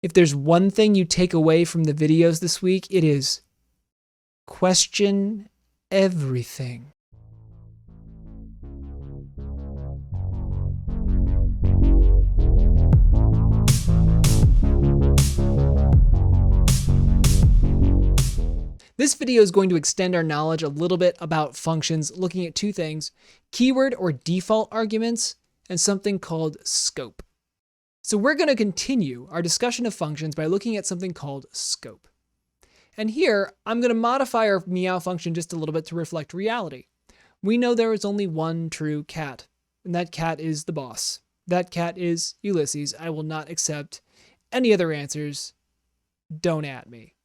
If there's one thing you take away from the videos this week, it is question everything. This video is going to extend our knowledge a little bit about functions, looking at two things: keyword or default arguments, and something called scope. So we're going to continue our discussion of functions by looking at something called scope. And here, I'm going to modify our meow function just a little bit to reflect reality. We know there is only one true cat, and that cat is the boss. That cat is Ulysses. I will not accept any other answers. Don't at me.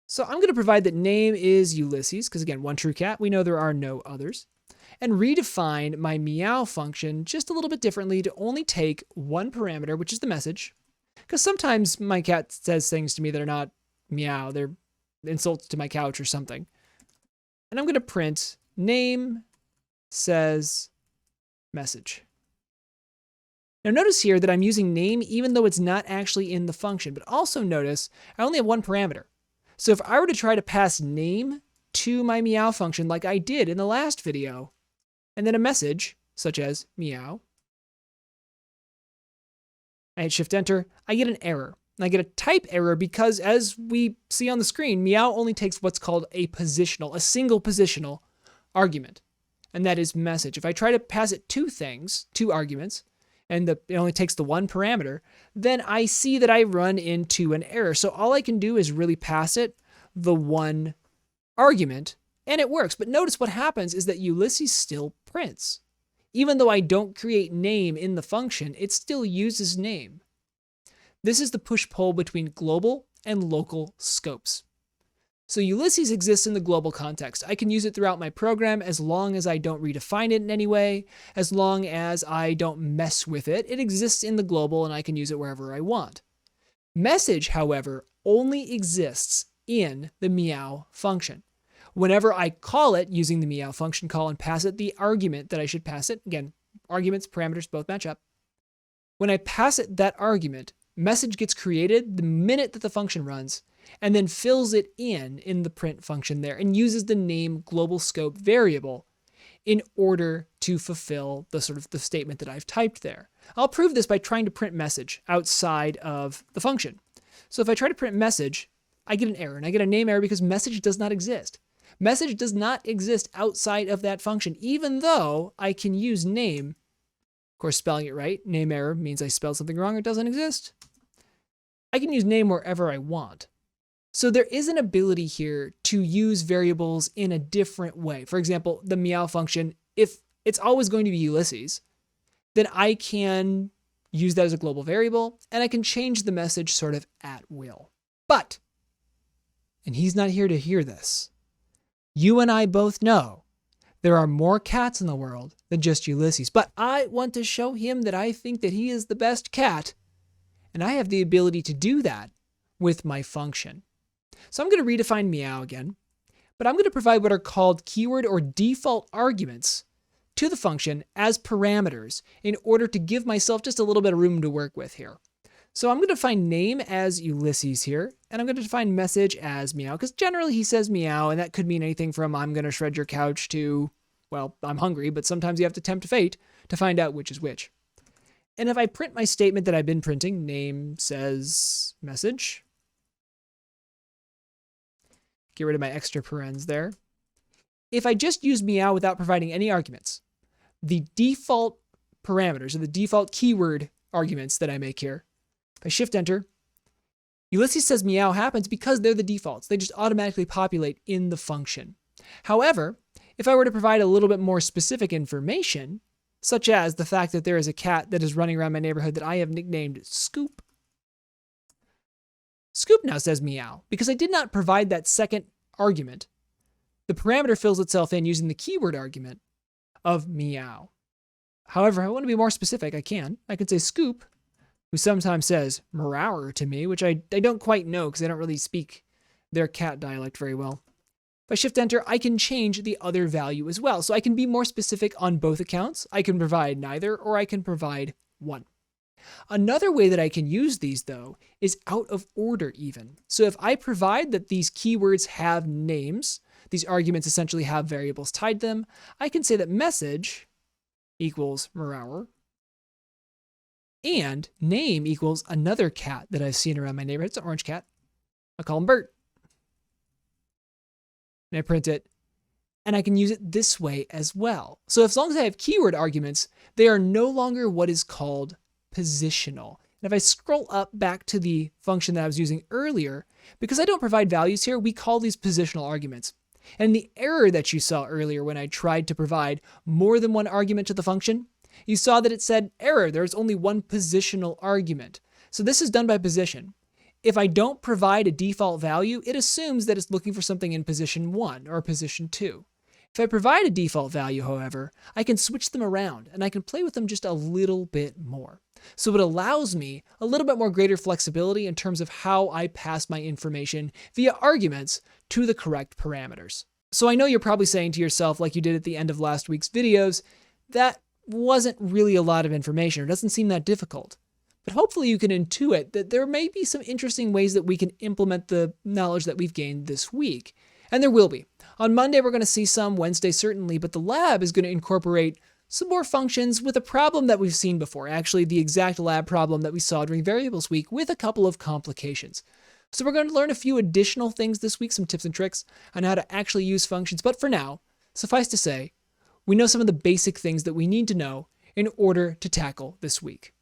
So I'm going to provide that name is Ulysses, because again, one true cat. We know there are no others. And redefine my meow function just a little bit differently to only take one parameter, which is the message. Because sometimes my cat says things to me that are not meow, they're insults to my couch or something. And I'm going to print name says message. Now notice here that I'm using name even though it's not actually in the function, but also notice I only have one parameter. So if I were to try to pass name to my meow function like I did in the last video, and then a message such as meow, I hit Shift Enter, I get an error. I get a type error because, as we see on the screen, meow only takes what's called a single positional argument, and that is message. If I try to pass it two arguments, and it only takes the one parameter, then I see that I run into an error. So all I can do is really pass it the one argument, and it works. But notice what happens is that Ulysses still prints. Even though I don't create name in the function, it still uses name. This is the push-pull between global and local scopes. So Ulysses exists in the global context. I can use it throughout my program as long as I don't redefine it in any way, as long as I don't mess with it. It exists in the global and I can use it wherever I want. Message, however, only exists in the meow function. Whenever I call it using the meow function call and pass it the argument that I should pass it, again, arguments, parameters both match up. When I pass it that argument, message gets created the minute that the function runs, and then fills it in the print function there and uses the name global scope variable in order to fulfill the statement that I've typed there. I'll prove this by trying to print message outside of the function. So if I try to print message, I get an error, and I get a name error because message does not exist. Message does not exist outside of that function, even though I can use name. Of course, spelling it right, name error means I spelled something wrong or it doesn't exist. I can use name wherever I want. So there is an ability here to use variables in a different way. For example, the meow function, if it's always going to be Ulysses, then I can use that as a global variable, and I can change the message sort of at will. But, and he's not here to hear this, you and I both know there are more cats in the world than just Ulysses. But I want to show him that I think that he is the best cat, and I have the ability to do that with my function. So I'm going to redefine meow again, but I'm going to provide what are called keyword or default arguments to the function as parameters in order to give myself just a little bit of room to work with here. So I'm going to define name as Ulysses here, and I'm going to define message as meow, because generally he says meow, and that could mean anything from I'm going to shred your couch to, well, I'm hungry, but sometimes you have to tempt fate to find out which is which. And if I print my statement that I've been printing, name says message, get rid of my extra parens there. If I just use meow without providing any arguments, the default parameters or the default keyword arguments that I make here, if I shift enter, Ulysses says meow happens because they're the defaults. They just automatically populate in the function. However, if I were to provide a little bit more specific information, such as the fact that there is a cat that is running around my neighborhood that I have nicknamed Scoop, Scoop now says meow because I did not provide that second argument. The parameter fills itself in using the keyword argument of meow. However, if I want to be more specific, I can say Scoop, who sometimes says merower to me, which I don't quite know because I don't really speak their cat dialect very well. If I shift enter, I can change the other value as well. So I can be more specific on both accounts. I can provide neither, or I can provide one. Another way that I can use these, though, is out of order even. So if I provide that these keywords have names, these arguments essentially have variables tied to them, I can say that message equals Merower, and name equals another cat that I've seen around my neighborhood. It's an orange cat. I call him Bert. And I print it, and I can use it this way as well. So as long as I have keyword arguments, they are no longer what is called positional. And if I scroll up back to the function that I was using earlier, because I don't provide values here, we call these positional arguments. And the error that you saw earlier when I tried to provide more than one argument to the function, you saw that it said error, there's only one positional argument. So this is done by position. If I don't provide a default value, it assumes that it's looking for something in position 1 or position 2. If I provide a default value, however, I can switch them around and I can play with them just a little bit more. So it allows me a little bit more greater flexibility in terms of how I pass my information via arguments to the correct parameters. So I know you're probably saying to yourself, like you did at the end of last week's videos, that wasn't really a lot of information, or doesn't seem that difficult. But hopefully you can intuit that there may be some interesting ways that we can implement the knowledge that we've gained this week. And there will be. On Monday, we're going to see some, Wednesday certainly, but the lab is going to incorporate some more functions with a problem that we've seen before. Actually, the exact lab problem that we saw during Variables Week with a couple of complications. So we're going to learn a few additional things this week, some tips and tricks on how to actually use functions. But for now, suffice to say, we know some of the basic things that we need to know in order to tackle this week.